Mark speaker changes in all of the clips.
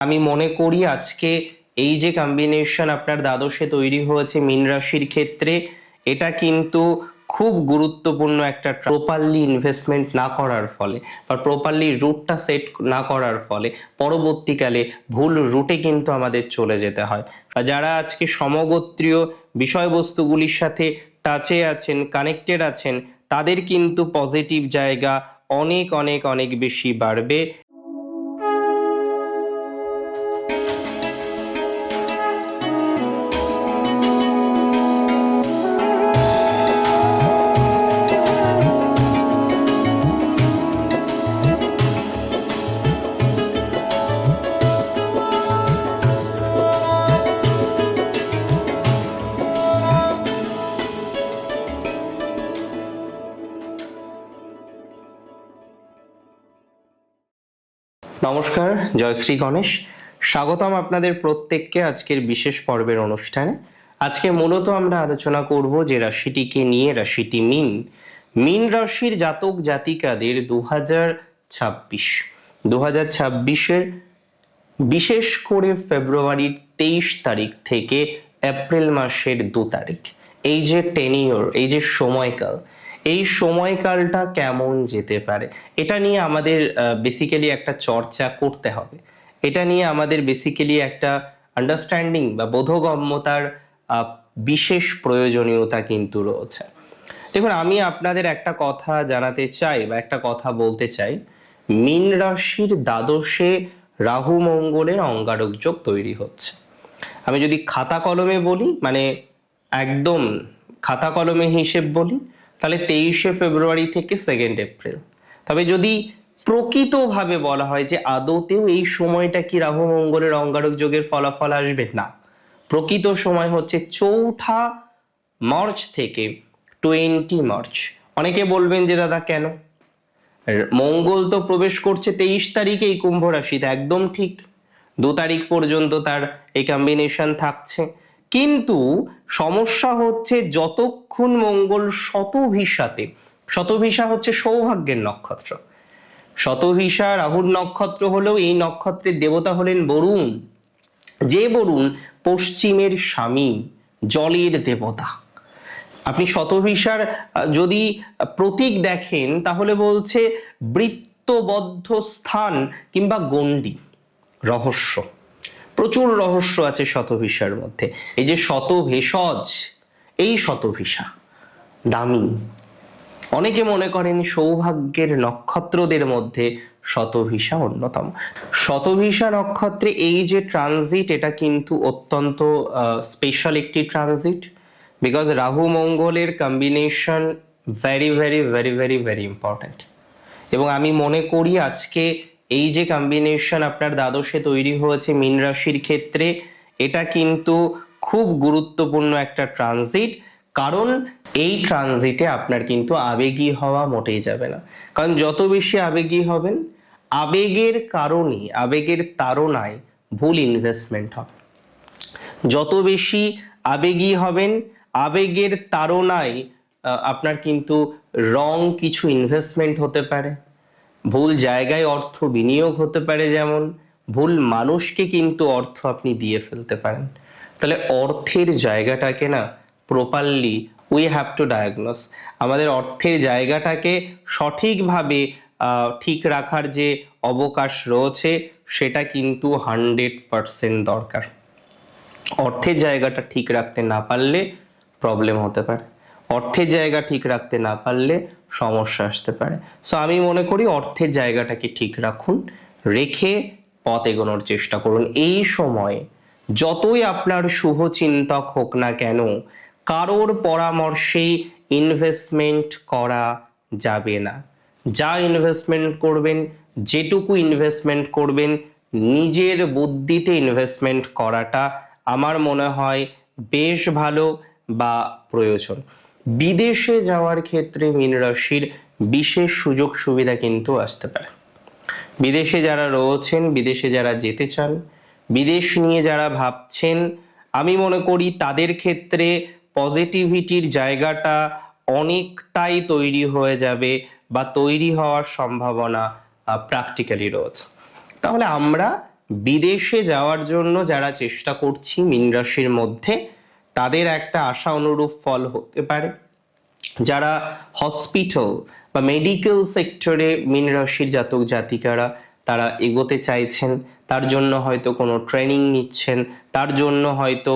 Speaker 1: আমি মনে করি আজকে এই যে কম্বিনেশন আপনার দ্বাদশে তৈরি হয়েছে মীন রাশির ক্ষেত্রে, এটা কিন্তু খুব গুরুত্বপূর্ণ একটা প্রপারলি ইনভেস্টমেন্ট না করার ফলে বা প্রপারলি রুটটা সেট না করার ফলে পরবর্তীকালে ভুল রুটে কিন্তু আমাদের চলে যেতে হয়। যারা আজকে সমগোত্রীয় বিষয়বস্তুগুলির সাথে টাচে আছেন, কানেক্টেড আছেন, তাদের কিন্তু পজিটিভ জায়গা অনেক অনেক অনেক বেশি বাড়বে। নমস্কার, জয়শ্রী গণেশ। স্বাগতম আপনাদের প্রত্যেককে আজকের বিশেষ পর্বের অনুষ্ঠানে। আজকে মূলত আমরা আলোচনা করব যে রাশিটিকে নিয়ে, রাশিটি মীন। মীন রাশির জাতক জাতিকাদের 2026-এর বিশেষ করে ফেব্রুয়ারির 23 তারিখ থেকে এপ্রিল মাসের 2 তারিখ, এই যে টেনিওর, এই যে সময়কাল, এই সময়কালটা কেমন যেতে পারে, এটা নিয়ে আমাদের বেসিক্যালি একটা চর্চা করতে হবে। এটা নিয়ে আমাদের বেসিক্যালি একটা আন্ডারস্ট্যান্ডিং বা বোধগম্যতার বিশেষ প্রয়োজনীয়তা কিন্তু রয়েছে। দেখুন, আমি আপনাদের একটা কথা জানাতে চাই বা একটা কথা বলতে চাই। মীন রাশির দ্বাদশে রাহু মঙ্গলের অঙ্গারক যোগ তৈরি হচ্ছে। আমি যদি খাতা কলমে বলি, মানে একদম খাতা কলমে হিসেব বলি, তাহলে 23শে ফেব্রুয়ারি থেকে 2 এপ্রিল। তবে যদি প্রকৃতভাবে বলা হয় যে আদতেও এই সময়টা কি রাহু মঙ্গলের অঙ্গারক যোগের ফলাফল আসবে, না। প্রকৃত সময় হচ্ছে 4 মার্চ থেকে 20 মার্চ। অনেকে বলবেন যে দাদা কেন, মঙ্গল তো প্রবেশ করছে 23 তারিখে এই কুম্ভ রাশিতে, একদম ঠিক। 2 তারিখ পর্যন্ত তার এই কম্বিনেশন থাকছে, কিন্তু সমস্যা হচ্ছে যতক্ষণ মঙ্গল শতভিসাতে, শতভিসা হচ্ছে সৌভাগ্যের নক্ষত্র, শতভিসা রাহুর নক্ষত্র হলেও এই নক্ষত্রের দেবতা হলেন বরুণ, যে বরুণ পশ্চিমের স্বামী, জলের দেবতা। আপনি শতভিসার যদি প্রতীক দেখেন তাহলে বলছে বৃত্তবদ্ধ স্থান কিংবা গণ্ডি। রহস্য, প্রচুর রহস্য আছে শতভিসার মধ্যে। এই যে শতভেষজ, এই শতভিসা দামি। অনেকে মনে করেন সৌভাগ্যের নক্ষত্রদের মধ্যে শতভিসা অন্যতম। শতভিসা নক্ষত্রে এই যে ট্রানজিট, এটা কিন্তু অত্যন্ত স্পেশাল একটি ট্রানজিট, বিকজ রাহু মঙ্গলের combination very very very very very important. এবং আমি মনে করি আজকে এই যে কম্বিনেশন আপনার দ্বাদশে তৈরি হয়েছে মীন রাশির ক্ষেত্রে, এটা কিন্তু খুব গুরুত্বপূর্ণ একটা ট্রানজিট। কারণ এই ট্রানজিটে আপনার কিন্তু আবেগী হওয়া মোটেই যাবে না। কারণ যত বেশি আবেগী হবেন, আবেগের কারণে, আবেগের তাড়নায় ভুল ইনভেস্টমেন্ট হবে। যত বেশি আবেগী হবেন, আবেগের তাড়নায় আপনার কিন্তু রং কিছু ইনভেস্টমেন্ট হতে পারে, ভুল জায়গায় অর্থ বিনিয়োগ হতে পারে, যেমন ভুল মানুষকে কিন্তু অর্থ আপনি দিয়ে ফেলতে পারেন। তাহলে অর্থের জায়গাটাকে না properly we have to diagnose. আমাদের অর্থের জায়গাটাকে সঠিকভাবে ঠিক রাখার যে অবকাশ রয়েছে, সেটা কিন্তু 100% দরকার। অর্থের জায়গাটা ঠিক রাখতে না পারলে প্রবলেম হতে পারে, অর্থের জায়গা ঠিক রাখতে না পারলে সমস্যা আসতে পারে। সো আমি মনে করি অর্থের জায়গাটাকে ঠিক রাখুন, রেখে পথ এগোনোর চেষ্টা করুন। এই সময়ে যতই আপনার শুভ চিন্তক হোক না কেন, কারোর পরামর্শেই ইনভেস্টমেন্ট করা যাবে না। যা ইনভেস্টমেন্ট করবেন, যেটুকু ইনভেস্টমেন্ট করবেন, নিজের বুদ্ধিতে ইনভেস্টমেন্ট করাটা আমার মনে হয় বেশ ভালো বা প্রয়োজন। বিদেশে যাওয়ার ক্ষেত্রে মীন রাশির বিশেষ সুযোগ সুবিধা কিন্তু আসতে পারে। বিদেশে যারা রয়েছেন, বিদেশে যারা যেতে চান, বিদেশ নিয়ে যারা ভাবছেন, আমি মনে করি তাদের ক্ষেত্রে পজিটিভিটির জায়গাটা অনেকটাই তৈরি হয়ে যাবে বা তৈরি হওয়ার সম্ভাবনা প্র্যাকটিক্যালি রয়েছে। তাহলে আমরা বিদেশে যাওয়ার জন্য যারা চেষ্টা করছি মীন রাশির মধ্যে, তাদের একটা আশা অনুরূপ ফল হতে পারে। যারা হসপিটাল বা মেডিকেল সেক্টরে মীন রাশির জাতক জাতিকারা তারা এগোতে চাইছেন, তার জন্য হয়তো কোনো ট্রেনিং নিচ্ছেন, তার জন্য হয়তো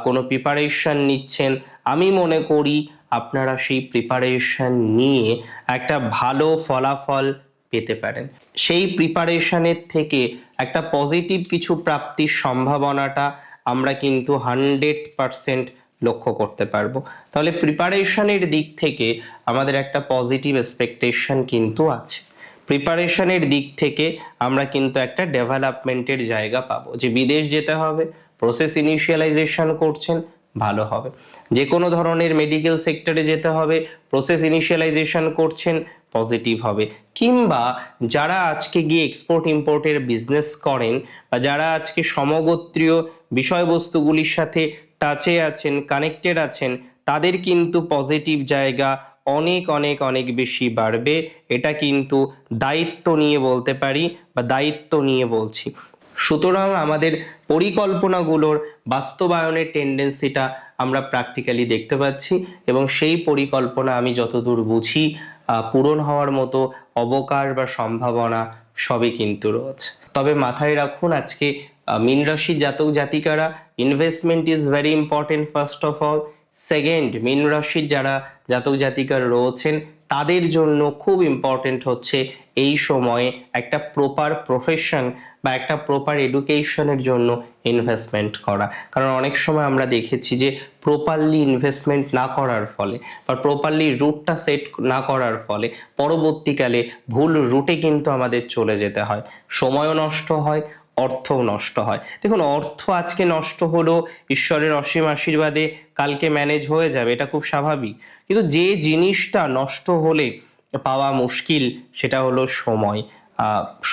Speaker 1: কোনো প্রিপারেশন নিচ্ছেন, আমি মনে করি আপনারা সেই প্রিপারেশন নিয়ে একটা ভালো ফলাফল পেতে পারেন। সেই প্রিপারেশনের থেকে একটা পজিটিভ কিছু প্রাপ্তির সম্ভাবনাটা আমরা কিন্তু 100% লক্ষ্য করতে পারবো। তাহলে প্রিপারেশনের দিক থেকে আমাদের একটা পজিটিভ এক্সপেকটেশন কিন্তু আছে। প্রিপারেশনের দিক থেকে আমরা কিন্তু একটা ডেভেলপমেন্টের জায়গা পাবো। যে বিদেশ যেতে হবে, প্রসেস ইনিশিয়ালাইজেশন করছেন, ভালো হবে। যে কোনো ধরনের মেডিকেল সেক্টরে যেতে হবে, প্রসেস ইনিশিয়ালাইজেশন করছেন, পজিটিভ হবে। কিংবা যারা আজকে গিয়ে এক্সপোর্ট ইম্পোর্টের বিজনেস করেন বা যারা আজকে সমগোত্রীয় বিষয়বস্তুগুলির সাথে টাচে আছেন, কানেক্টেড আছেন, তাদের কিন্তু পজিটিভ জায়গা অনেক অনেক অনেক বেশি বাড়বে। এটা কিন্তু দায়িত্ব নিয়ে বলতে পারি বা দায়িত্ব নিয়ে বলছি। সুতরাং আমাদের পরিকল্পনাগুলোর বাস্তবায়নের টেন্ডেন্সিটা আমরা প্র্যাকটিক্যালি দেখতে পাচ্ছি, এবং সেই পরিকল্পনা আমি যতদূর বুঝি পূরণ হওয়ার মতো অবকাশ বা সম্ভাবনা সবই কিন্তু রয়েছে। তবে মাথায় রাখুন, আজকে মীন রাশির জাতক জাতিকারা, investment is very important first of all. Second, মীন রাশির যারা জাতক জাতিকারা রয়েছেন তাদের জন্য খুব ইম্পর্টেন্ট হচ্ছে এই সময়ে একটা প্রপার প্রফেশন বা একটা প্রপার এডুকেশনের জন্য ইনভেস্টমেন্ট করা। কারণ অনেক সময় আমরা দেখেছি যে প্রপারলি ইনভেস্টমেন্ট না করার ফলে বা প্রপারলি রুটটা সেট না করার ফলে পরবর্তীকালে ভুল রুটে কিন্তু আমাদের চলে যেতে হয়, সময়ও নষ্ট হয়, অর্থও নষ্ট হয়। দেখুন, অর্থ আজকে নষ্ট হলো, ঈশ্বরের অসীম আশীর্বাদে কালকে ম্যানেজ হয়ে যাবে, এটা খুব স্বাভাবিক। কিন্তু যে জিনিসটা নষ্ট হলে পাওয়া মুশকিল সেটা হলো সময়।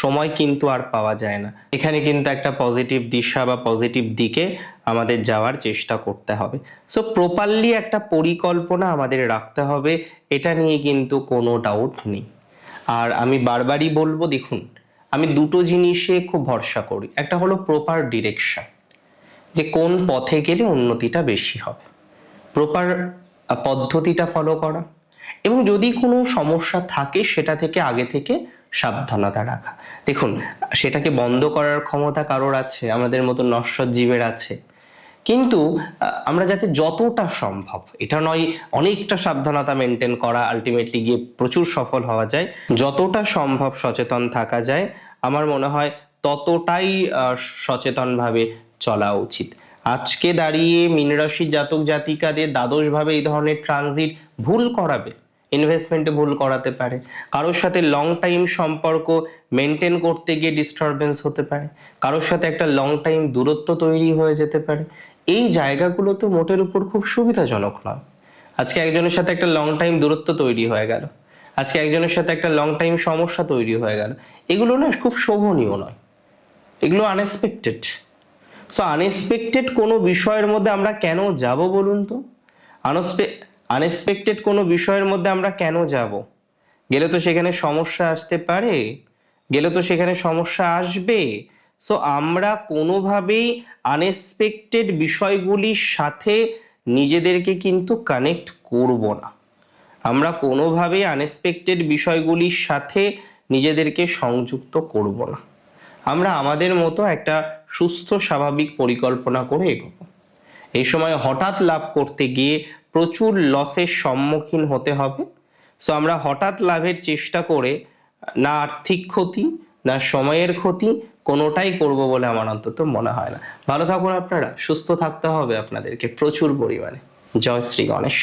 Speaker 1: সময় কিন্তু আর পাওয়া যায় না। এখানে কিন্তু একটা পজিটিভ দিশা বা পজিটিভ দিকে আমাদের যাওয়ার চেষ্টা করতে হবে। সো প্রপারলি একটা পরিকল্পনা আমাদের রাখতে হবে, এটা নিয়ে কিন্তু কোনো ডাউট নেই। আর আমি বারবারই বলবো, দেখুন, আমি দুটো জিনিসে খুব ভরসা করি। একটা হলো প্রপার ডিরেকশন, যে কোন পথে গেলে উন্নতিটা বেশি হবে, প্রপার পদ্ধতিটা ফলো করা, এবং যদি কোনো সমস্যা থাকে সেটা থেকে আগে থেকে সাবধানতা রাখা। দেখুন, সেটাকে বন্ধ করার ক্ষমতা কারোর আছে, আমাদের মতো নশ্বর জীবের আছে, কিন্তু আমরা যাতে যতটা সম্ভব, এটা নয় অনেকটা সাবধানতা মেনটেন করা আলটিমেটলি গিয়ে প্রচুর সফল হওয়া যায়, যতটা সম্ভব সচেতন থাকা যায়, আমার মনে হয় ততটাই সচেতনভাবে চলা উচিত। আজকে দাঁড়িয়ে মীন রাশির জাতক জাতিকাদের দ্বাদশভাবে এই ধরনের ট্রানজিট ভুল করাবে, ইনভেস্টমেন্টে ভুল করাতে পারে, কারোর সাথে লং টাইম সম্পর্ক মেনটেন করতে গিয়ে ডিস্টারবেন্স হতে পারে, কারোর সাথে একটা লং টাইম দূরত্ব তৈরি হয়ে যেতে পারে। এই জায়গাগুলো তো মোটের উপর খুব সুবিধাজনক নয়। আজকে একজনের সাথে একটা লং টাইম দূরত্ব তৈরি হয়ে গেল, আজকে একজনের সাথে একটা লং টাইম সমস্যা তৈরি হয়ে গেল, এগুলো না খুব শোভনীয় নয়, এগুলো আনএক্সপেক্টেড। সো আনএক্সপেক্টেড কোনো বিষয়ের মধ্যে আমরা কেন যাব বলুন তো? আনএক্সপেক্টেড কোনো বিষয়ের মধ্যে আমরা কেন যাব? গেলে তো সেখানে সমস্যা আসতে পারে, গেলে তো সেখানে সমস্যা আসবে। সো আমরা কোনোভাবেই আনএক্সপেক্টেড বিষয়গুলির সাথে নিজেদেরকে কিন্তু কানেক্ট করব না। আমরা কোনোভাবেই আনএক্সপেক্টেড বিষয়গুলির সাথে নিজেদেরকে সংযুক্ত করব না। আমরা আমাদের মতো একটা সুস্থ স্বাভাবিক পরিকল্পনা করে এগোবো। এই সময় হঠাৎ লাভ করতে গিয়ে প্রচুর লসের সম্মুখীন হতে হবে। সো আমরা হঠাৎ লাভের চেষ্টা করে না আর্থিক ক্ষতি না সময়ের ক্ষতি কোনোটাই করব বলে আমার অন্তত মনে হয় না। ভালো থাকুন আপনারা, সুস্থ থাকতে হবে আপনাদেরকে প্রচুর পরিমাণে। জয় শ্রী গণেশ।